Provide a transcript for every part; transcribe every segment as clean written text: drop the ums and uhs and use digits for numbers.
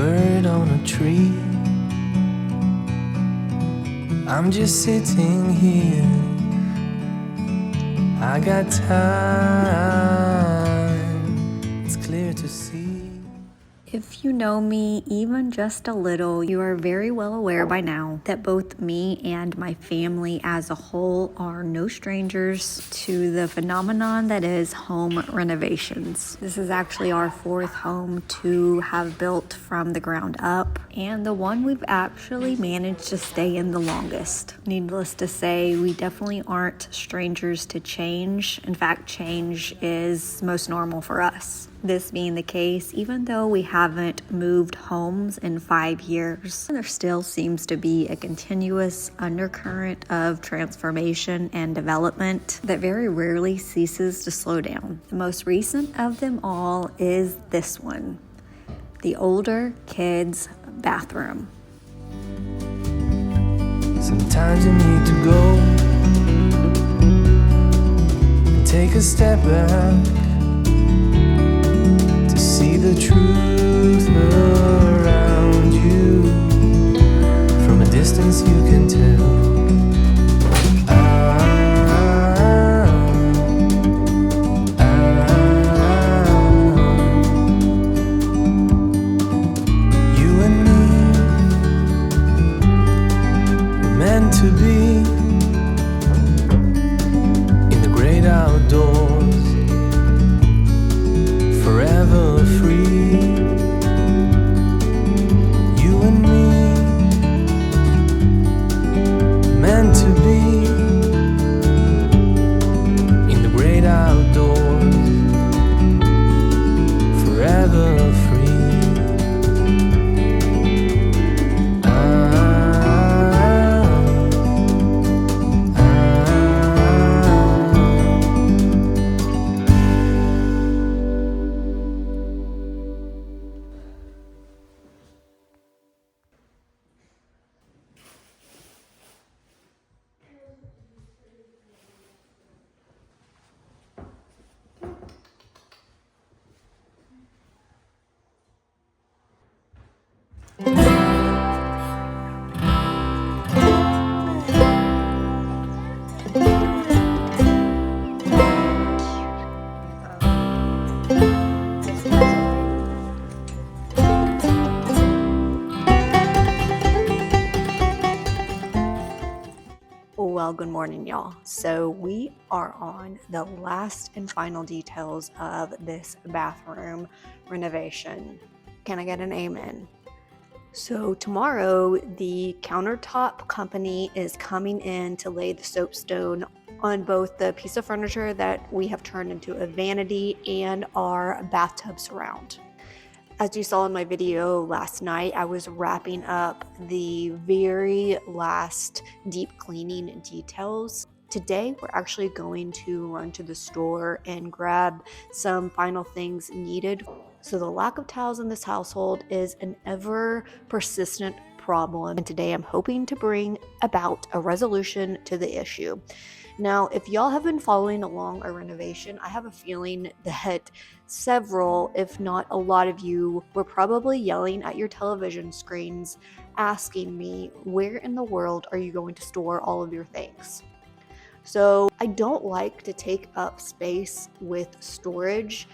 bird on a tree. I'm just sitting here. I got time. It's clear to see. If you know me even just a little, you are very well aware by now that both me and my family as a whole are no strangers to the phenomenon that is home renovations. This is actually our fourth home to have built from the ground up, and the one we've actually managed to stay in the longest. Needless to say, we definitely aren't strangers to change. In fact, change is most normal for us. This being the case, even though we haven't moved homes in 5 years, there still seems to be a continuous undercurrent of transformation and development that very rarely ceases to slow down. The most recent of them all is this one, the older kids' bathroom. Sometimes you need to go and take a step back, see the truth around you. From a distance you can tell. You and me were meant to be in the great outdoors, forever free. You and me, meant to be in the great outdoors, forever free. Well, good morning, y'all. So we are on the last and final details of this bathroom renovation. Can I get an amen? So tomorrow, the countertop company is coming in to lay the soapstone on both the piece of furniture that we have turned into a vanity and our bathtub surround. As you saw in my video last night, I was wrapping up the very last deep cleaning details. Today, we're actually going to run to the store and grab some final things needed. So the lack of towels in this household is an ever persistent problem, and today I'm hoping to bring about a resolution to the issue. Now, if y'all have been following along our renovation, I have a feeling that several, if not a lot of you, were probably yelling at your television screens, asking me, where in the world are you going to store all of your things? So I don't like to take up space with storage,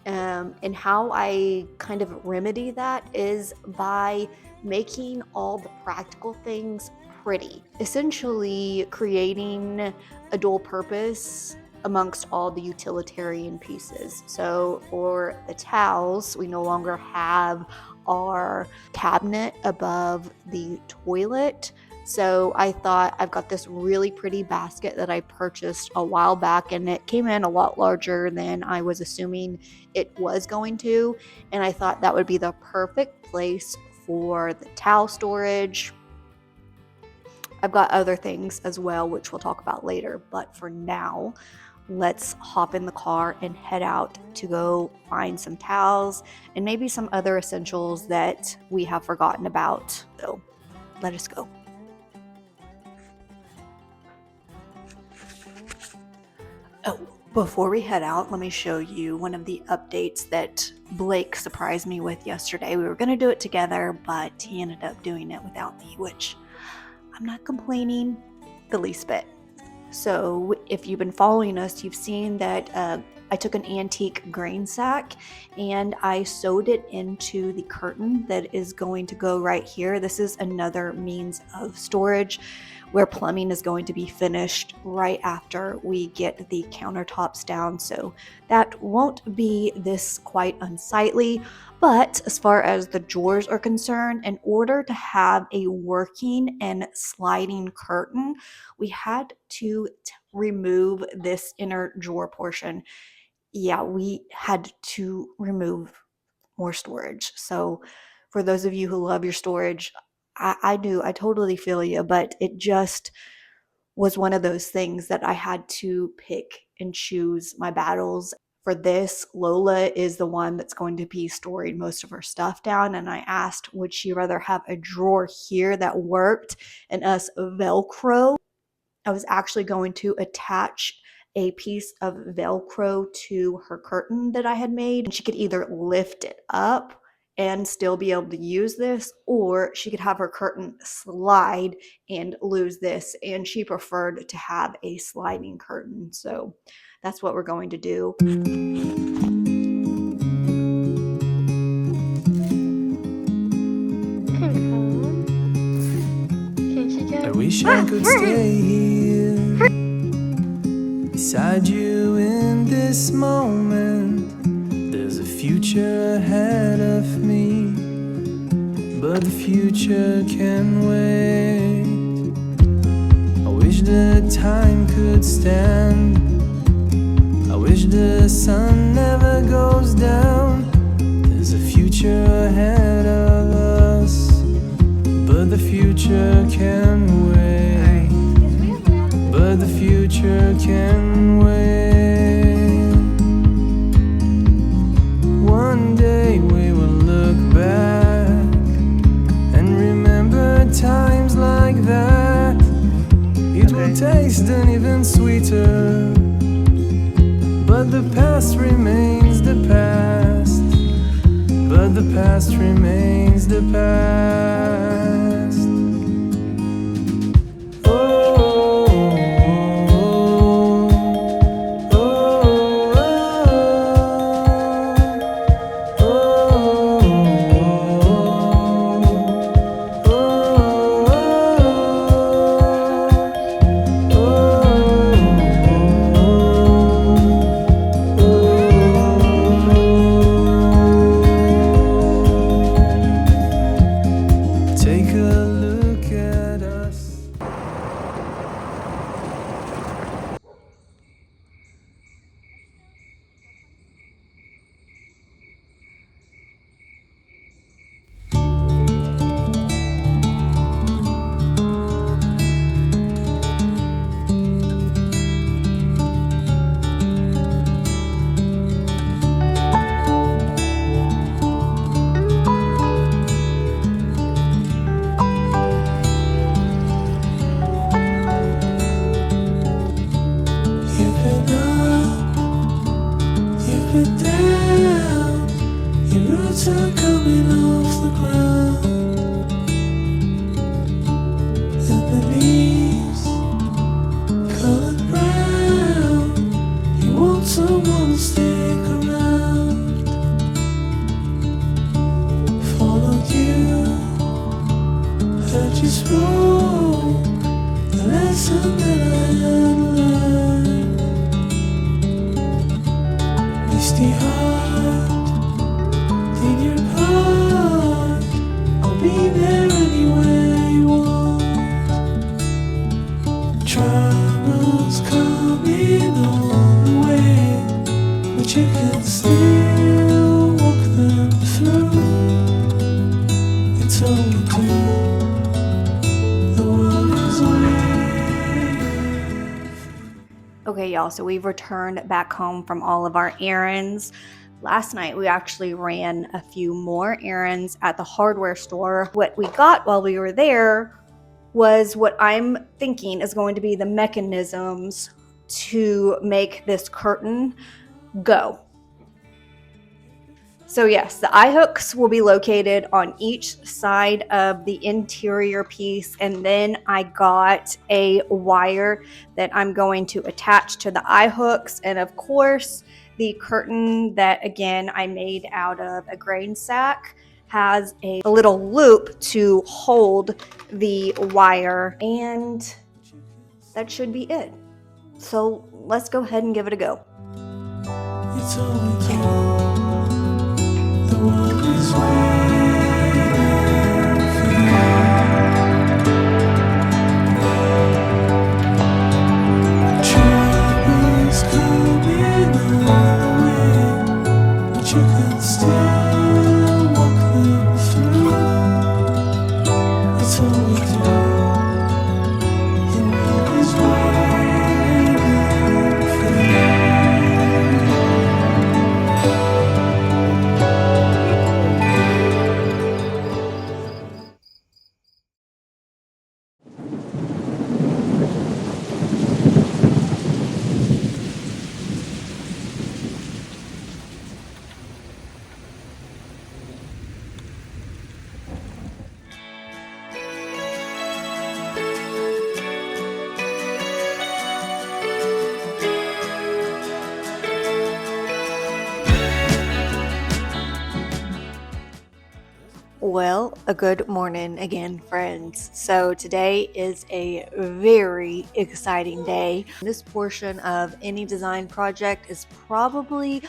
and how I kind of remedy that is by making all the practical things pretty, essentially creating a dual purpose amongst all the utilitarian pieces. So for the towels, we no longer have our cabinet above the toilet. So I thought, I've got this really pretty basket that I purchased a while back, and it came in a lot larger than I was assuming it was going to. And I thought that would be the perfect place for the towel storage. I've got other things as well, which we'll talk about later. But for now, let's hop in the car and head out to go find some towels and maybe some other essentials that we have forgotten about. So let us go. Oh, Before we head out, let me show you one of the updates that Blake surprised me with yesterday. We were going to do it together, but he ended up doing it without me, which I'm not complaining the least bit. So if you've been following us, you've seen that I took an antique grain sack and I sewed it into the curtain that is going to go right here. This is another means of storage where plumbing is going to be finished right after we get the countertops down. So that won't be this quite unsightly. But as far as the drawers are concerned, in order to have a working and sliding curtain, we had to remove this inner drawer portion. Yeah, we had to remove more storage. So for those of you who love your storage, I do. I totally feel you, but it just was one of those things that I had to pick and choose my battles. For this, Lola is the one that's going to be storing most of her stuff down. And I asked, would she rather have a drawer here that worked and us Velcro? I was actually going to attach a piece of Velcro to her curtain that I had made, and she could either lift it up and still be able to use this, or she could have her curtain slide and lose this, and she preferred to have a sliding curtain. So that's what we're going to do. I wish I could stay here beside you in this moment. There's a future ahead of me, but the future can wait. I wish the time could stand. I wish the sun never goes down. There's a future ahead of us, but the future can wait. But the future can wait. One day we will look back and remember times like that. It will taste an even sweeter, but the past remains the past. But the past remains the past. Oh, oh, oh, take a look at us. You've been up, you've been down, your roots are coming off the ground, and the leaves colored brown. You want someone to stick around. Followed you, heard you spoke the lesson that I had learned. Misty heart, in your heart, I'll be there anywhere you want. Troubles coming on the way, but you can still walk them through. It's all we do. The world is waiting. Okay, y'all, so we've returned back home from all of our errands. Last night, we actually ran a few more errands at the hardware store. What we got while we were there was what I'm thinking is going to be the mechanisms to make this curtain go. So yes, the eye hooks will be located on each side of the interior piece, and then I got a wire that I'm going to attach to the eye hooks, and of course the curtain that again I made out of a grain sack has a little loop to hold the wire, and that should be it. So let's go ahead and give it a go. It's all we do. The world is waiting for you. Troubles coming on the way, but you can still walk them through. It's all we do. The world is waiting for you. Well, a good morning again, friends. So today is a very exciting day. This portion of any design project is probably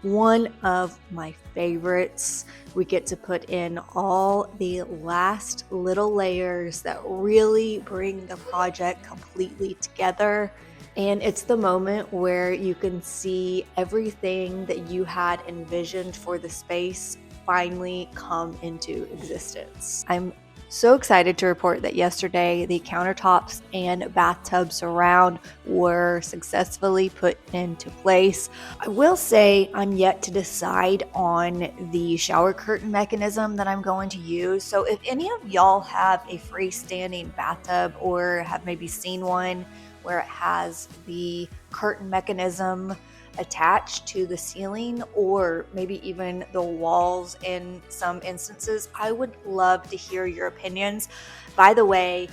one of my favorites. We get to put in all the last little layers that really bring the project completely together. And it's the moment where you can see everything that you had envisioned for the space finally come into existence. I'm so excited to report that yesterday the countertops and bathtub surround were successfully put into place. I will say I'm yet to decide on the shower curtain mechanism that I'm going to use. So if any of y'all have a freestanding bathtub or have maybe seen one where it has the curtain mechanism attached to the ceiling or maybe even the walls in some instances, I would love to hear your opinions. By the way,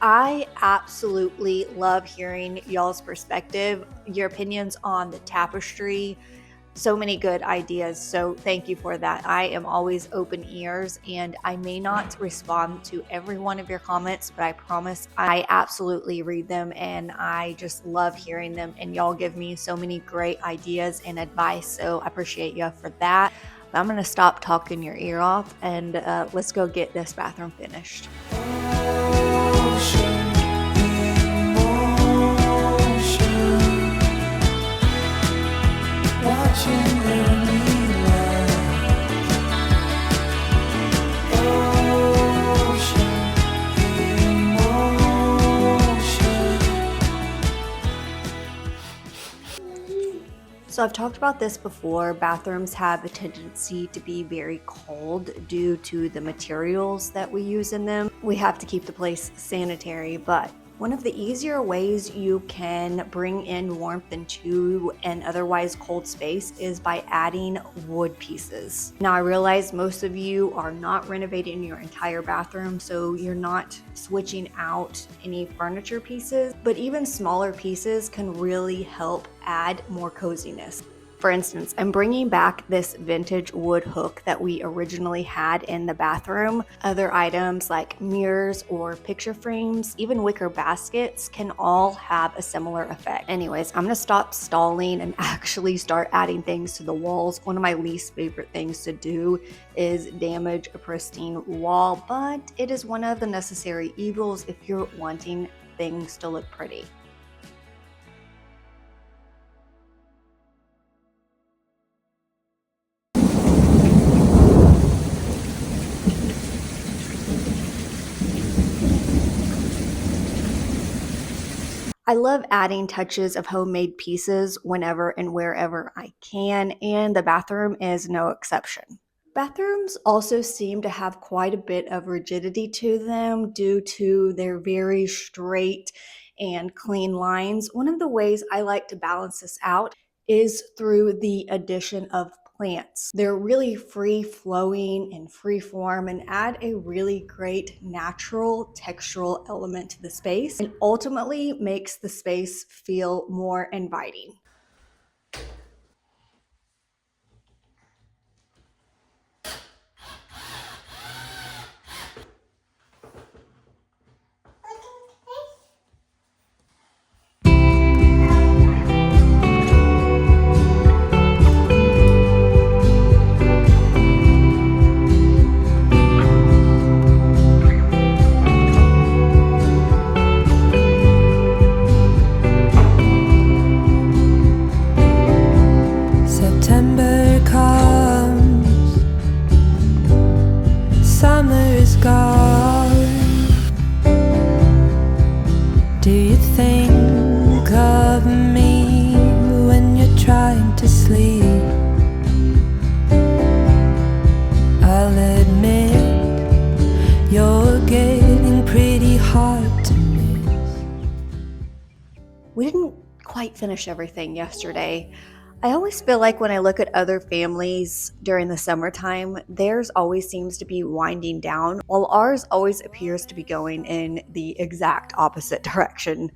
I absolutely love hearing y'all's perspective, your opinions on the tapestry. So many good ideas. So thank you for that. I am always open ears, and I may not respond to every one of your comments, but I promise I absolutely read them, and I just love hearing them. And y'all give me so many great ideas and advice. So I appreciate you for that. I'm going to stop talking your ear off, and let's go get this bathroom finished. Ocean in motion, watching early light. Ocean in motion. So I've talked about this before. Bathrooms have a tendency to be very cold due to the materials that we use in them. We have to keep the place sanitary, but one of the easier ways you can bring in warmth into an otherwise cold space is by adding wood pieces. Now I realize most of you are not renovating your entire bathroom, so you're not switching out any furniture pieces, but even smaller pieces can really help add more coziness. For instance, I'm bringing back this vintage wood hook that we originally had in the bathroom. Other items like mirrors or picture frames, even wicker baskets can all have a similar effect. Anyways, I'm gonna stop stalling and actually start adding things to the walls. One of my least favorite things to do is damage a pristine wall, but it is one of the necessary evils if you're wanting things to look pretty. I love adding touches of homemade pieces whenever and wherever I can, and the bathroom is no exception. Bathrooms also seem to have quite a bit of rigidity to them due to their very straight and clean lines. One of the ways I like to balance this out is through the addition of plants. They're really free flowing and free form and add a really great natural textural element to the space and ultimately makes the space feel more inviting. September comes, summer is gone. Do you think of me when you're trying to sleep? I'll admit you're getting pretty hard to miss. We didn't quite finish everything yesterday. I always feel like when I look at other families during the summertime, theirs always seems to be winding down, while ours always appears to be going in the exact opposite direction.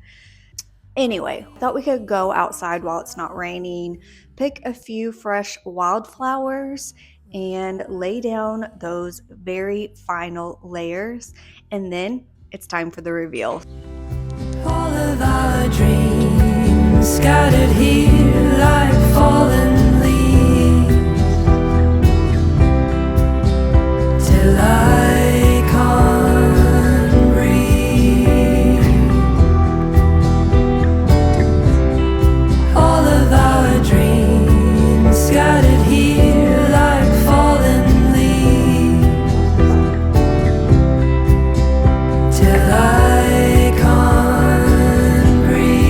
Anyway, thought we could go outside while it's not raining, pick a few fresh wildflowers, and lay down those very final layers. And then it's time for the reveal. All of our dreams scattered here like fallen leaves, till I can't breathe. All of our dreams scattered here like fallen leaves, till I can't breathe.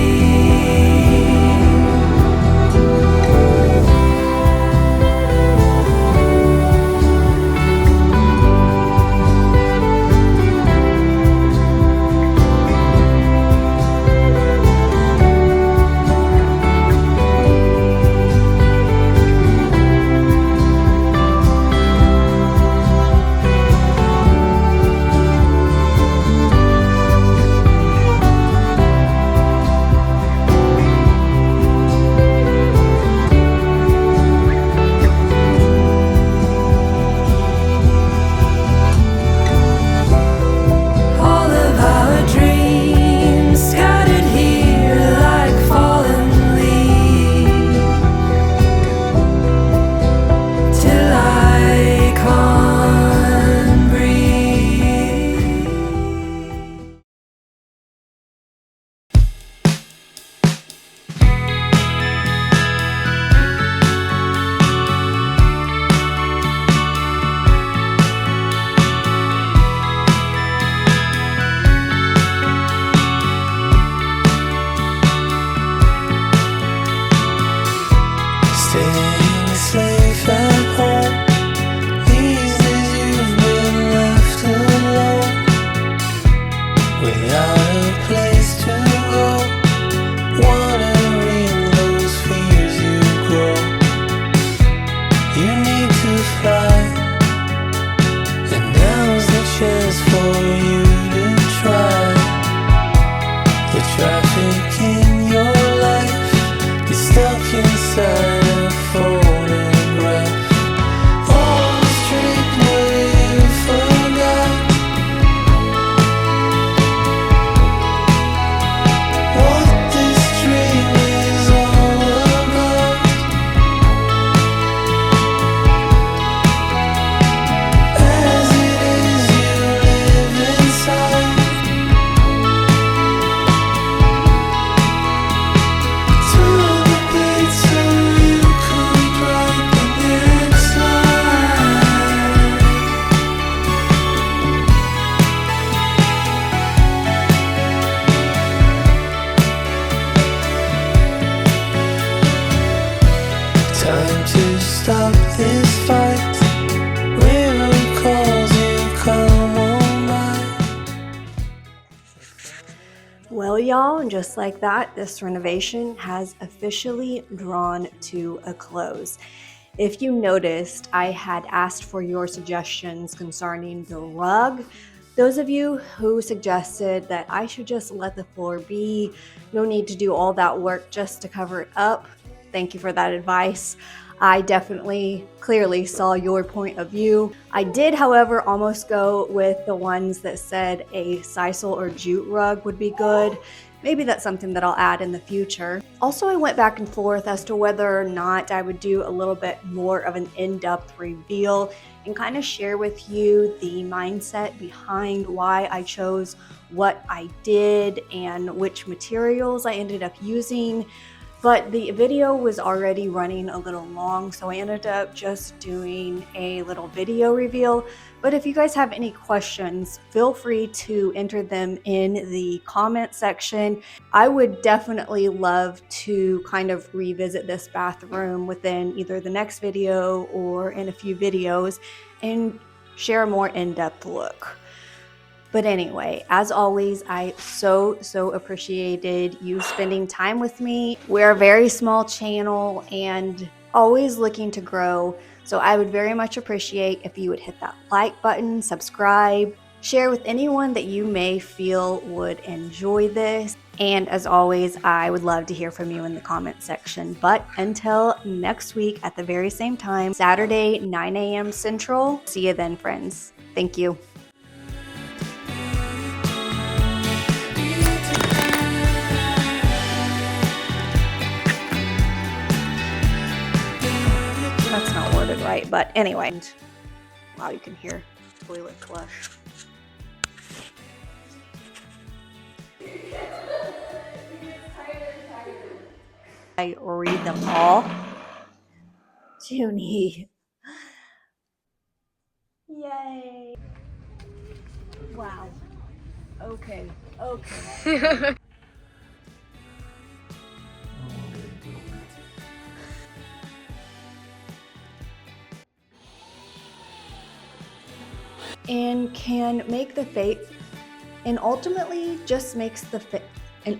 Well, y'all, and just like that, this renovation has officially drawn to a close. If you noticed, I had asked for your suggestions concerning the rug. Those of you who suggested that I should just let the floor be, no need to do all that work just to cover it up, thank you for that advice. I definitely clearly saw your point of view. I did, however, almost go with the ones that said a sisal or jute rug would be good. Maybe that's something that I'll add in the future. Also, I went back and forth as to whether or not I would do a little bit more of an in-depth reveal and kind of share with you the mindset behind why I chose what I did and which materials I ended up using. But the video was already running a little long, so I ended up just doing a little video reveal. But if you guys have any questions, feel free to enter them in the comment section. I would definitely love to kind of revisit this bathroom within either the next video or in a few videos and share a more in-depth look. But anyway, as always, I so appreciated you spending time with me. We're a very small channel and always looking to grow. So I would very much appreciate if you would hit that like button, subscribe, share with anyone that you may feel would enjoy this. And as always, I would love to hear from you in the comment section. But until next week at the very same time, Saturday, 9 a.m. Central. See you then, friends. Thank you. That's not worded right, but anyway. Wow, you can hear toilet flush. I read them all. Junie. Yay. Wow. Okay. And can make the face, and ultimately just makes the face, and